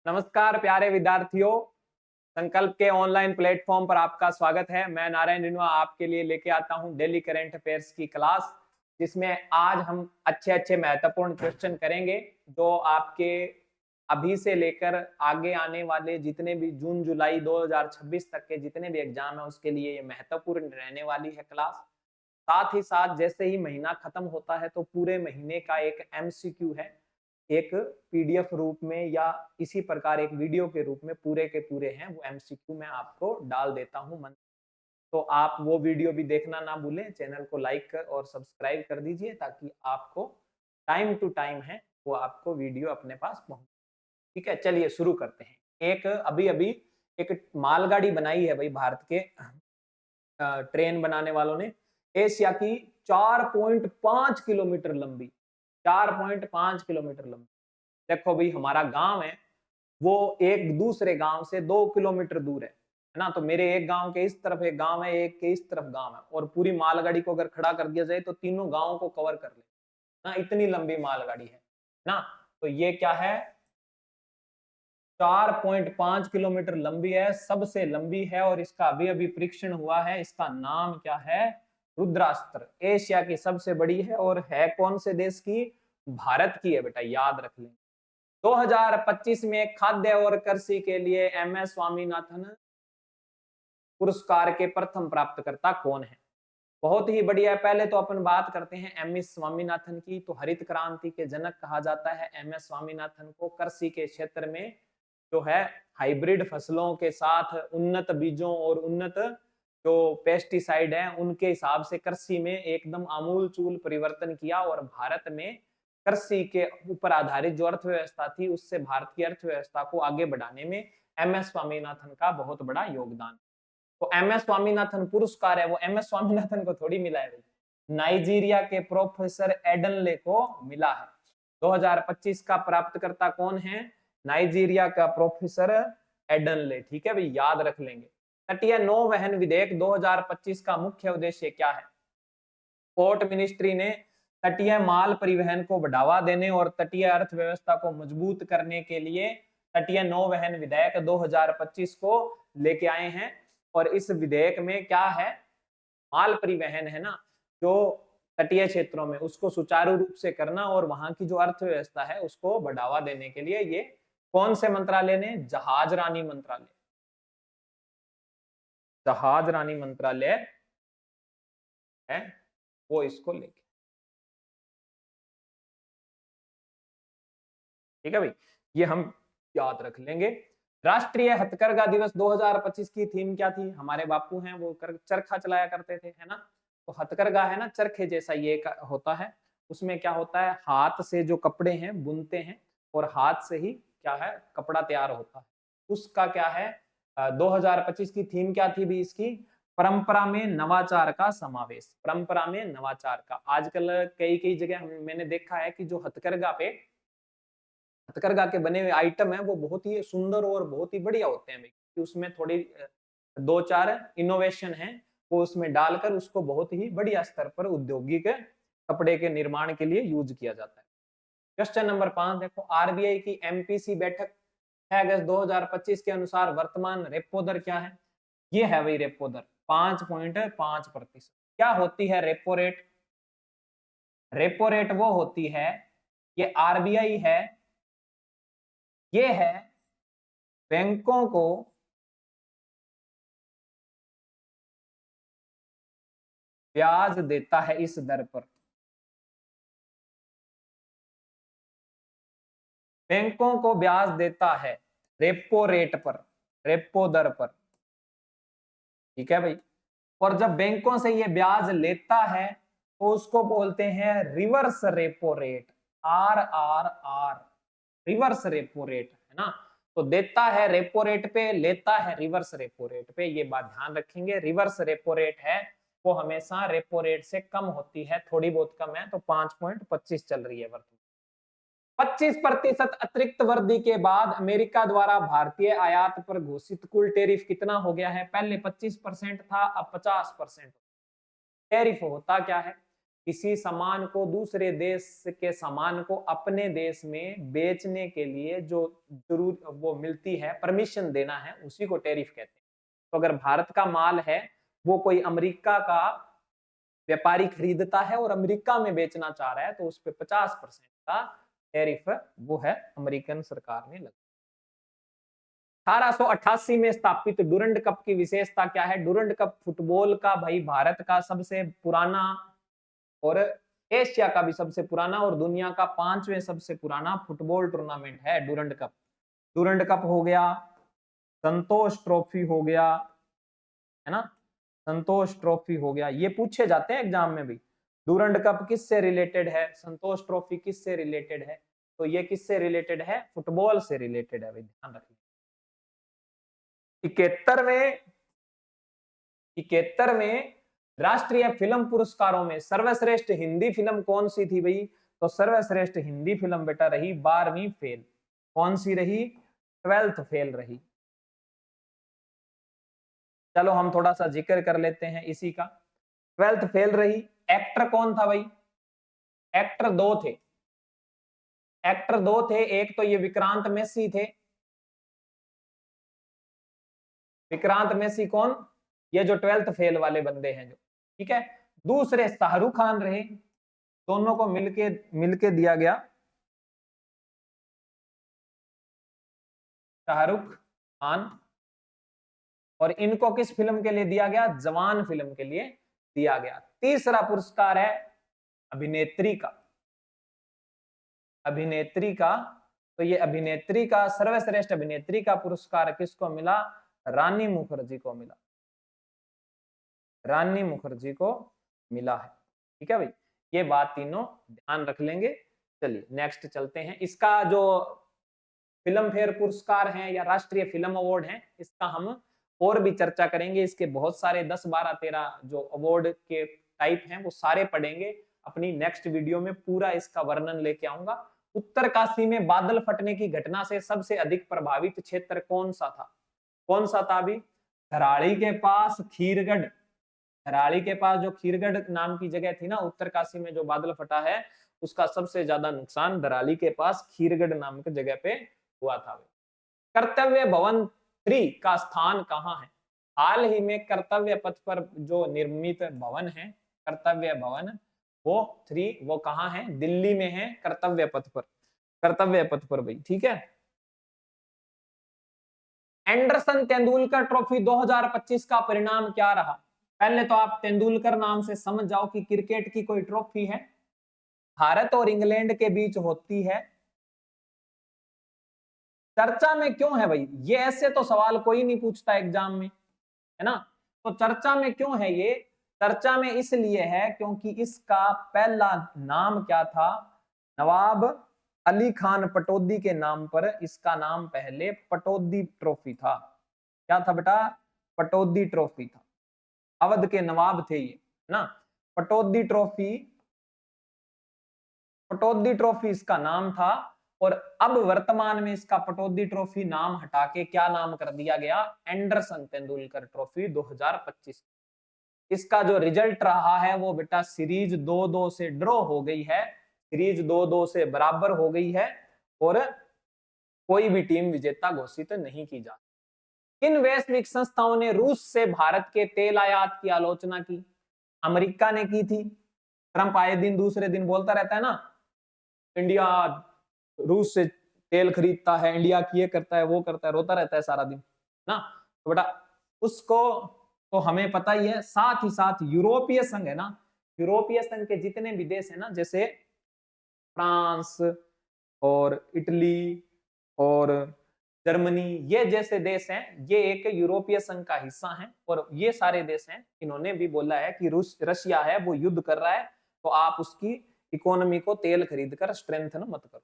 नमस्कार प्यारे विद्यार्थियों, संकल्प के ऑनलाइन प्लेटफॉर्म पर आपका स्वागत है। मैं नारायण रिनवा आपके लिए लेके आता हूं डेली करंट अफेयर्स की क्लास, जिसमें आज हम अच्छे महत्वपूर्ण क्वेश्चन करेंगे जो आपके अभी से लेकर आगे आने वाले जितने भी जून जुलाई 2026 तक के जितने भी एग्जाम है उसके लिए ये महत्वपूर्ण रहने वाली है क्लास। साथ ही साथ जैसे ही महीना खत्म होता है तो पूरे महीने का एक एमसीक्यू है, एक पीडीएफ रूप में या इसी प्रकार एक वीडियो के रूप में पूरे के पूरे हैं, वो एमसीक्यू मैं आपको डाल देता हूं मन। तो आप वो वीडियो भी देखना ना भूलें, चैनल को लाइक कर और सब्सक्राइब कर दीजिए ताकि आपको टाइम टू टाइम है वो आपको वीडियो अपने पास पहुंचे। ठीक है, चलिए शुरू करते हैं। एक अभी अभी एक मालगाड़ी बनाई है भाई भारत के ट्रेन बनाने वालों ने, एशिया की 4.5 किलोमीटर लंबी, 4.5 किलोमीटर लंबी। देखो भाई, हमारा गांव है वो एक दूसरे गांव से 2 किलोमीटर दूर है ना। तो मेरे एक गांव के इस तरफ एक गांव है, एक के इस तरफ गांव है, और पूरी मालगाड़ी को अगर खड़ा कर दिया जाए तो तीनों गांवों को कवर कर ले ना, इतनी लंबी मालगाड़ी है ना। तो ये क्या है, 4.5 किलोमीटर लंबी है, सबसे लंबी है, और इसका अभी अभी परीक्षण हुआ है। इसका नाम क्या है? रुद्रास्त्र। एशिया की सबसे बड़ी है और है कौन से देश की? भारत की है बेटा, याद रख लें। 2025 में खाद्य और कृषि के लिए एमएस स्वामीनाथन पुरस्कार के प्रथम प्राप्तकर्ता कौन है? बहुत ही बढ़िया। पहले तो अपन बात करते हैं एमएस स्वामीनाथन की। तो हरित क्रांति के जनक कहा जाता है एमएस स्वामीनाथन को। कृषि के क्षेत्र में जो है हाइब्रिड फसलों के साथ उन्नत बीजों और उन्नत जो पेस्टिसाइड हैं उनके हिसाब से कृषि में एकदम आमूल चूल परिवर्तन किया, और भारत में कृषि के ऊपर आधारित जो अर्थव्यवस्था थी उससे भारत की अर्थव्यवस्था को आगे बढ़ाने में एमएस स्वामीनाथन का बहुत बड़ा योगदान। तो एमएस स्वामीनाथन पुरस्कार है वो एमएस स्वामीनाथन को थोड़ी मिला है, नाइजीरिया के प्रोफेसर एडनले को मिला है। 2025 का प्राप्तकर्ता कौन है? नाइजीरिया का प्रोफेसर एडनले। ठीक है भाई, याद रख लेंगे। तटीय नौवहन विधेयक 2025 का मुख्य उद्देश्य क्या है? पोर्ट मिनिस्ट्री ने तटीय माल परिवहन को बढ़ावा देने और तटीय अर्थव्यवस्था को मजबूत करने के लिए तटीय नौवहन विधेयक 2025 को लेके आए हैं। और इस विधेयक में क्या है? माल परिवहन है ना, जो तटीय क्षेत्रों में उसको सुचारू रूप से करना और वहां की जो अर्थव्यवस्था है उसको बढ़ावा देने के लिए ये कौन से मंत्रालय ने? जहाज रानी मंत्रालय। जहाज रानी मंत्रालय है वो इसको लेके। ठीक है भाई, ये हम याद रख लेंगे। राष्ट्रीय हथकरघा दिवस 2025 की थीम क्या थी? हमारे बापू हैं वो चरखा चलाया करते थे, है ना। तो हथकरघा है ना, चरखे जैसा ये होता है। उसमें क्या होता है, हाथ से जो कपड़े हैं बुनते हैं और हाथ से ही क्या है कपड़ा तैयार होता है। उसका क्या है 2025 की थीम क्या थी भी इसकी? परंपरा में नवाचार का समावेश। परंपरा में नवाचार का। आजकल कई कई जगह मैंने देखा है कि जो हथकरघा पे हथकरघा के बने हुए आइटम है वो बहुत ही सुंदर और बहुत ही बढ़िया होते हैं भाई। उसमें थोड़ी दो चार इनोवेशन है वो उसमें डालकर उसको बहुत ही बढ़िया स्तर पर औद्योगिक कपड़े के निर्माण के लिए यूज किया जाता है। क्वेश्चन नंबर 5 देखो, आरबीआई की एमपीसी बैठक 6 अगस्त 2025 के अनुसार वर्तमान रेपो दर क्या है? ये है भाई रेपो दर 5.5%। क्या होती है रेपो रेट? रेपो रेट वो होती है, ये आरबीआई है, ये है बैंकों को ब्याज देता है इस दर पर। बैंकों को ब्याज देता है रेपो रेट पर, रेपो दर पर। ठीक है भाई। और जब बैंकों से ये ब्याज लेता है तो उसको बोलते हैं reverse repo rate, R R R, reverse repo rate, है ना। तो देता है रेपो रेट पे, लेता है रिवर्स रेपो रेट पे। ये बात ध्यान रखेंगे, रिवर्स रेपो रेट है वो हमेशा रेपो रेट से कम होती है, थोड़ी बहुत कम है। तो 5.25 चल रही है वर्तमान। 25% अतिरिक्त वृद्धि के बाद अमेरिका द्वारा भारतीय आयात पर घोषित कुल टैरिफ कितना हो गया है? पहले 25% था, अब 50%। टैरिफ होता क्या है? किसी सामान को दूसरे देश के सामान को अपने देश में बेचने के लिए जो जरूर वो मिलती है, परमिशन देना है, उसी को टैरिफ कहते हैं। तो अगर भारत का माल है वो कोई अमेरिका का व्यापारी खरीदता है और अमेरिका में बेचना चाह रहा है तो उस पर 50% का टैरिफ वो है अमेरिकन सरकार ने लगा। 1888 में स्थापित डुरंड कप की विशेषता क्या है? डुरंड कप फुटबॉल का भाई भारत का सबसे पुराना और एशिया का भी सबसे पुराना और दुनिया का 5वें सबसे पुराना फुटबॉल टूर्नामेंट है डुरंड कप। डुरंड कप हो गया, संतोष ट्रॉफी हो गया, है ना, संतोष ट्रॉफी हो गया, ये पूछे जाते हैं एग्जाम में भी। डुरंड कप किससे रिलेटेड है? संतोष ट्रॉफी किससे रिलेटेड है? तो ये किससे रिलेटेड है? फुटबॉल से रिलेटेड है भाई, ध्यान रखिए। 71वें राष्ट्रीय फिल्म पुरस्कारों में सर्वश्रेष्ठ हिंदी फिल्म कौन सी थी भाई? तो सर्वश्रेष्ठ हिंदी फिल्म बेटा रही 12वीं फेल। कौन सी रही? 12th फेल रही। चलो हम थोड़ा सा जिक्र कर लेते हैं इसी का। 12th फेल रही। एक्टर कौन था भाई? एक्टर दो थे। एक्टर दो थे, एक तो ये विक्रांत मैसी थे। विक्रांत मैसी कौन? ये जो 12th फेल वाले बंदे हैं जो, ठीक है। दूसरे शाहरुख खान रहे। दोनों को मिलके दिया गया शाहरुख खान। और इनको किस फिल्म के लिए दिया गया? जवान फिल्म के लिए दिया गया। तीसरा पुरस्कार है अभिनेत्री का। अभिनेत्री का, तो ये अभिनेत्री का सर्वश्रेष्ठ अभिनेत्री का पुरस्कार किसको मिला? रानी मुखर्जी को मिला। रानी मुखर्जी को मिला है, ठीक है भाई। ये बात तीनों ध्यान रख लेंगे। चलिए नेक्स्ट चलते हैं। इसका जो फिल्म फेयर पुरस्कार है या राष्ट्रीय फिल्म अवार्ड है, इसका हम और भी चर्चा करेंगे। इसके बहुत सारे 10, 12, 13 जो अवार्ड के टाइप हैं वो सारे पढ़ेंगे। अपनी नेक्स्ट वीडियो में पूरा इसका वर्णन लेके आऊंगा। उत्तरकाशी में बादल फटने की घटना से सबसे अधिक प्रभावित क्षेत्र कौन सा था? कौन सा था अभी? धराड़ी के पास खीरगढ़। धराड़ी के पास जो खीरगढ़ नाम की जगह थी ना उत्तरकाशी में, जो बादल फटा है, उसका सबसे ज्यादा नुकसान धराड़ी के पास खीरगढ़ नाम की जगह पे हुआ था। कर्तव्य भवन 3 का स्थान कहाँ है? हाल ही में कर्तव्य पथ पर जो निर्मित भवन है, कर्तव्य भवन वो 3, वो कहाँ है? दिल्ली में है, कर्तव्य पथ पर। कर्तव्य पथ पर भाई, ठीक है। एंडरसन तेंदुलकर ट्रॉफी 2025 का परिणाम क्या रहा? पहले तो आप तेंदुलकर नाम से समझ जाओ कि क्रिकेट की कोई ट्रॉफी है, भारत और इंग्लैंड के बीच होती है। चर्चा में क्यों है भाई? ये ऐसे तो सवाल कोई नहीं पूछता एग्जाम में, है ना। तो चर्चा में क्यों है ये? चर्चा में इसलिए है क्योंकि इसका पहला नाम क्या था? नवाब अली खान पटौदी के नाम पर इसका नाम पहले पटौदी ट्रॉफी था। क्या था बेटा? पटौदी ट्रॉफी था। अवध के नवाब थे ये, ना। पटौदी ट्रॉफी, पटौदी ट्रॉफी इसका नाम था। और अब वर्तमान में इसका पटौदी ट्रॉफी नाम हटा के क्या नाम कर दिया गया? Anderson Tendulkar trophy 2025। इसका जो रिजल्ट रहा है वो बेटा सीरीज 2-2 से ड्रॉ हो गई है। सीरीज 2-2 से बराबर हो गई है और कोई भी टीम विजेता घोषित नहीं की जा। किन वैश्विक संस्थाओं ने रूस से भारत के तेल आयात की आलोचना की? अमेरिका ने की थी। ट्रंप आए दिन दूसरे दिन बोलता रहता है ना, इंडिया रूस से तेल खरीदता है, इंडिया की ये करता है वो करता है, रोता रहता है सारा दिन ना। तो बेटा उसको तो हमें पता ही है। साथ ही साथ यूरोपीय संघ है ना, यूरोपीय संघ के जितने भी देश है ना, जैसे फ्रांस और इटली और जर्मनी, ये जैसे देश हैं, ये एक यूरोपीय संघ का हिस्सा हैं। और ये सारे देश हैं, इन्होंने भी बोला है कि रशिया है वो युद्ध कर रहा है, तो आप उसकी इकोनॉमी को तेल खरीद कर स्ट्रेंथन मत करो।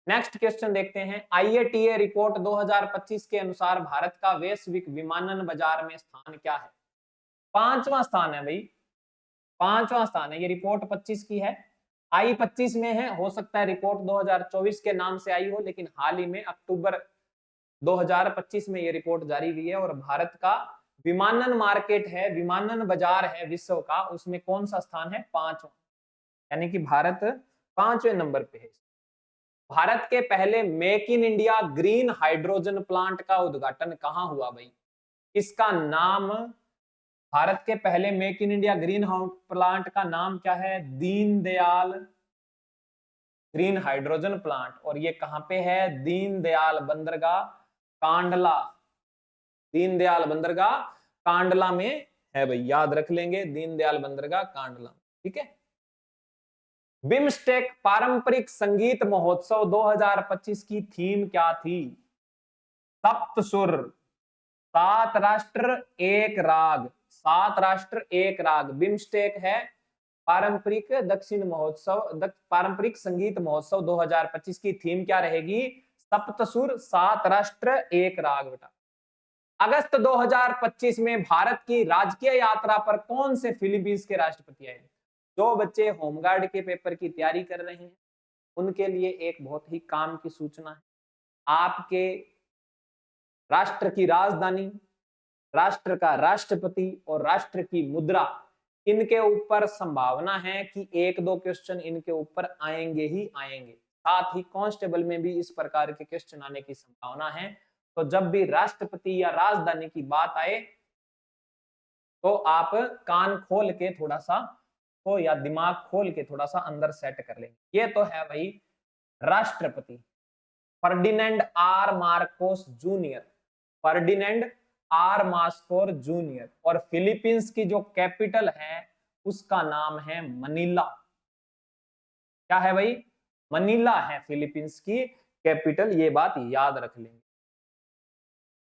नेक्स्ट क्वेश्चन देखते हैं। IATA रिपोर्ट 2025 के अनुसार भारत का वैश्विक विमानन बाजार में स्थान क्या है? 5वां स्थान है भाई, 5वां स्थान है। ये रिपोर्ट 25 की है, आई 25 में है। हो सकता है रिपोर्ट 2024 के नाम से आई हो, लेकिन हाल ही में अक्टूबर 2025 में ये रिपोर्ट जारी हुई है और भारत का विमानन मार्केट है, विमानन बाजार है विश्व का, उसमें कौन सा स्थान है? 5वां, यानी कि भारत 5वें नंबर पे है। भारत के पहले make in India green hydrogen plant का उद्घाटन कहां हुआ भाई? इसका नाम, भारत के पहले make in India green house plant का नाम क्या है? Deendayal green hydrogen plant. और ये कहां पे है? दीनदयाल बंदरगाह कांडला, दीनदयाल बंदरगाह कांडला में है भाई, याद रख लेंगे, दीनदयाल बंदरगाह कांडला। ठीक है। बिम्स्टेक पारंपरिक संगीत महोत्सव 2025 की थीम क्या थी? सप्त सुर, 7 राष्ट्र 1 राग, 7 राष्ट्र 1 राग। बिम्स्टेक है पारंपरिक दक्षिण महोत्सव, पारंपरिक संगीत महोत्सव 2025 की थीम क्या रहेगी? सप्त सुर 7 राष्ट्र 1 राग बेटा। अगस्त 2025 में भारत की राजकीय यात्रा पर कौन से फिलीपींस के राष्ट्रपति आए? जो बच्चे होमगार्ड के पेपर की तैयारी कर रहे हैं उनके लिए एक बहुत ही काम की सूचना है। आपके राष्ट्र की राजधानी, राष्ट्र का राष्ट्रपति और राष्ट्र की मुद्रा, इनके ऊपर संभावना है कि 1-2 क्वेश्चन इनके ऊपर आएंगे ही आएंगे। साथ ही कांस्टेबल में भी इस प्रकार के क्वेश्चन आने की संभावना है। तो जब भी राष्ट्रपति या राजधानी की बात आए तो आप कान खोल के थोड़ा सा हो या दिमाग खोल के थोड़ा सा अंदर सेट कर लेंगे। ये तो है भाई राष्ट्रपति Ferdinand R Marcos junior, Ferdinand R Marcos junior. और फिलीपींस की जो कैपिटल है उसका नाम है मनीला। क्या है भाई? मनीला है फिलीपींस की कैपिटल, ये बात याद रख लेंगे।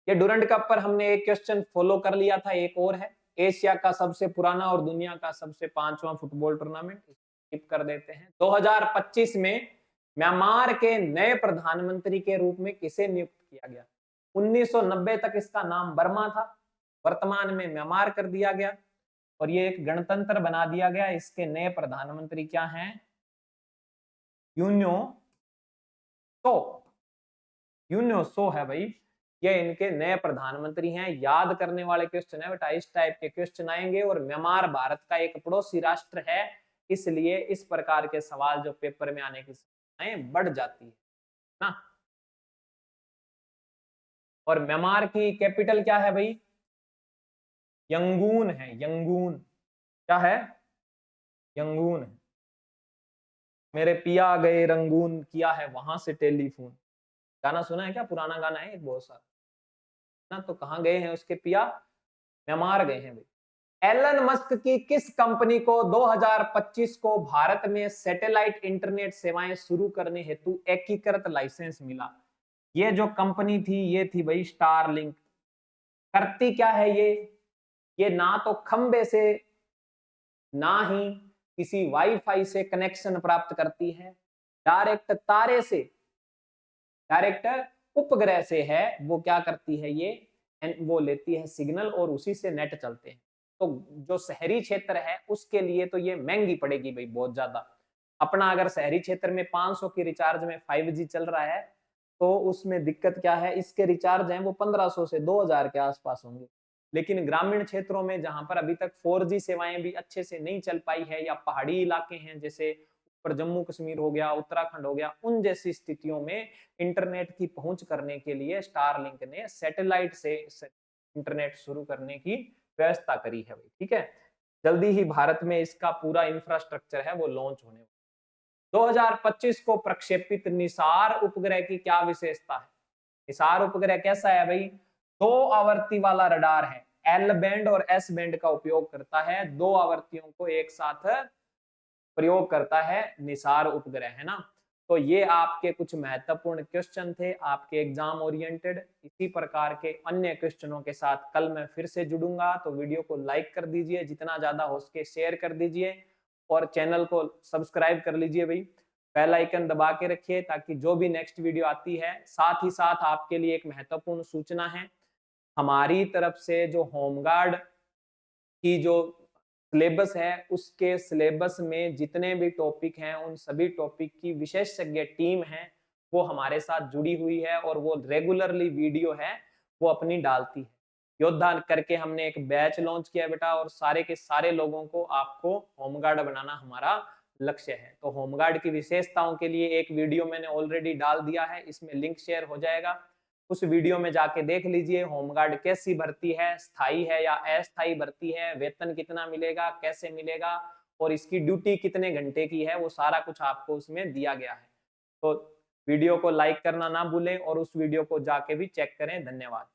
ये डूरंट कप पर हमने एक क्वेश्चन फॉलो कर लिया था, एक और है, एशिया का सबसे पुराना और दुनिया का सबसे 5वां फुटबॉल टूर्नामेंट, स्किप कर देते हैं। 2025 में म्यांमार के नए प्रधानमंत्री के रूप में किसे नियुक्त किया गया? 1990 तक इसका नाम बर्मा था, वर्तमान में म्यांमार कर दिया गया और ये एक गणतंत्र बना दिया गया। इसके नए प्रधानमंत्री क्या हैं? यून्यो सो, यून्यो सो है भाई, ये इनके नए प्रधानमंत्री हैं। याद करने वाले क्वेश्चन है बेटा, इस टाइप के क्वेश्चन आएंगे। और म्यांमार भारत का एक पड़ोसी राष्ट्र है, इसलिए इस प्रकार के सवाल जो पेपर में आने की संभावनाएं बढ़ जाती है ना। और म्यांमार की कैपिटल क्या है भाई? यंगून है, यंगून। क्या है? यंगून है। मेरे पिया गए रंगून, किया है वहां से टेलीफोन, गाना सुना है क्या? पुराना गाना है एक बहुत सारा ना। तो कहां गए हैं उसके पिया? म्यांमार गए हैं भाई। एलन मस्क की किस कंपनी को 2025 को भारत में सैटेलाइट इंटरनेट सेवाएं शुरू करने हेतु एकीकृत लाइसेंस मिला? ये जो कंपनी थी ये थी भाई स्टारलिंक। करती क्या है ये ना तो खंबे से ना ही किसी वाईफाई से कनेक्शन प्राप्त करती है, डायरेक्ट तारे से, डायरेक्ट उपग्रह से है वो क्या करती है ये, वो लेती है सिग्नल और उसी से नेट चलते हैं। तो जो शहरी क्षेत्र है उसके लिए तो ये महंगी पड़ेगी भाई बहुत ज्यादा। अपना अगर शहरी क्षेत्र में 500 की रिचार्ज में 5G चल रहा है तो उसमें दिक्कत क्या है, इसके रिचार्ज हैं वो 1500 से 2000 के आसपास होंगे। लेकिन ग्रामीण क्षेत्रों में जहां पर अभी तक 4G सेवाएं भी अच्छे से नहीं चल पाई है या पहाड़ी इलाके हैं जैसे ऊपर जम्मू कश्मीर हो गया, उत्तराखंड हो गया, उन जैसी स्थितियों में इंटरनेट की पहुंच करने के लिए स्टारलिंक ने सैटेलाइट से इंटरनेट शुरू करने की व्यवस्था करी है भाई। ठीक है, जल्दी ही भारत में इसका पूरा इंफ्रास्ट्रक्चर है वो लॉन्च होने वाला। 2025 को प्रक्षेपित निसार उपग्रह की क्या विशेषता है? निसार उपग्रह कैसा है भाई? 2 आवर्ती वाला रडार है, एल बैंड और एस बैंड का उपयोग करता है, 2 आवर्तियों को एक साथ प्रयोग करता है निसार उपग्रह, है ना। तो ये आपके कुछ महत्वपूर्ण क्वेश्चन थे आपके एग्जाम ओरिएंटेड। इसी प्रकार के अन्य क्वेश्चनों के साथ कल मैं फिर से जुड़ूंगा, तो वीडियो को लाइक कर दीजिए, जितना ज्यादा हो सके शेयर कर दीजिए और चैनल को सब्सक्राइब कर लीजिए भाई, बेल आइकन दबा के रखिए ताकि जो भी नेक्स्ट वीडियो आती है। साथ ही साथ आपके लिए एक महत्वपूर्ण सूचना है, हमारी तरफ से जो होमगार्ड की जो सिलेबस है उसके सिलेबस में जितने भी टॉपिक हैं उन सभी टॉपिक की विशेषज्ञ टीम है वो हमारे साथ जुड़ी हुई है और वो रेगुलरली वीडियो है वो अपनी डालती है। योद्धा करके हमने एक बैच लॉन्च किया बेटा, और सारे के सारे लोगों को आपको होमगार्ड बनाना हमारा लक्ष्य है। तो होमगार्ड की विशेषताओं के लिए एक वीडियो मैंने ऑलरेडी डाल दिया है, इसमें लिंक शेयर हो जाएगा, उस वीडियो में जाके देख लीजिए होमगार्ड कैसी भर्ती है, स्थायी है या अस्थायी भर्ती है, वेतन कितना मिलेगा, कैसे मिलेगा, और इसकी ड्यूटी कितने घंटे की है, वो सारा कुछ आपको उसमें दिया गया है। तो वीडियो को लाइक करना ना भूलें और उस वीडियो को जाके भी चेक करें। धन्यवाद।